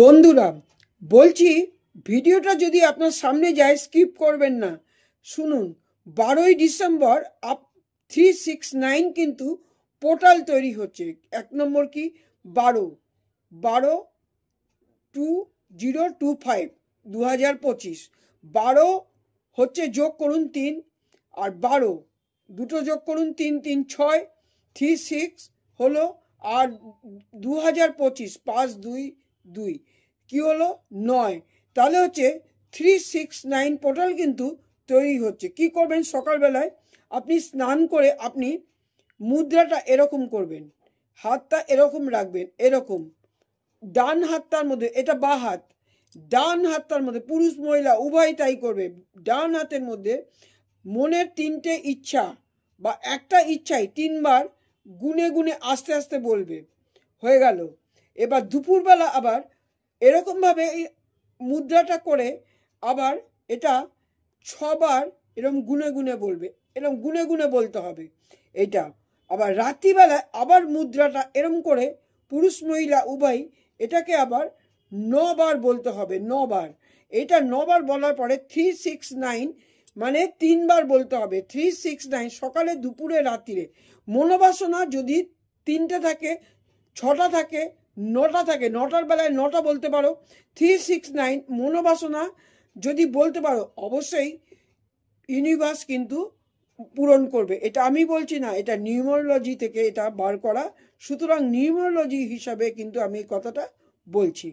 বন্ধুরা বলছি, ভিডিওটা যদি আপনার সামনে যায় স্কিপ করবেন না, শুনুন। 12ই ডিসেম্বর 369 কিন্তু পোর্টাল তৈরি হচ্ছে। 1 নম্বর কি 12/2025 2025। 12 হচ্ছে যোগ করুন 3 আর 12 দুটো যোগ করুন 3 3 6 36 হলো, আর 2025 5 2 2 কি হলো 9। তাহলে হচ্ছে 369 পোর্টাল কিন্তু তৈরি হচ্ছে। কি করবেন, সকালবেলায় আপনি স্নান করে আপনি মুদ্রাটা এরকম করবেন, হাতটা এরকম রাখবেন, এরকম ডান হাতটার মধ্যে, এটা বাঁ হাত, ডান হাতটার মধ্যে পুরুষ মহিলা উভয় তাই করবে। ডান হাতের মধ্যে মনের 3টে ইচ্ছা বা একটা ইচ্ছাই 3বার গুনে গুনে আস্তে আস্তে বলবে। হয়ে গেল। এবার দুপুরবেলা আবার এরকমভাবে এই মুদ্রাটা করে আবার এটা 6বার এরকম গুনে গুনে বলবে, এরকম গুনে গুনে বলতে হবে এটা। আবার রাত্রিবেলায় আবার মুদ্রাটা এরম করে পুরুষ মহিলা উভয় এটাকে আবার 9বার বলতে হবে, 9বার। এটা 9বার বলার পরে 369 মানে 3বার বলতে হবে। 369 সকালে, দুপুরে, রাত্রিরে। মনোবাসনা যদি 3টে থাকে, 6টা থাকে, 9টা থাকে, 9টার বেলায় 9টা বলতে পারো। 369 মনোবাসনা যদি বলতে পারো, অবশ্যই ইউনিভার্স কিন্তু পূরণ করবে। এটা আমি বলছি না, এটা নিউমারোলজি থেকে এটা বার করা। সুতরাং নিউমারোলজি হিসাবে কিন্তু আমি কথাটা বলছি।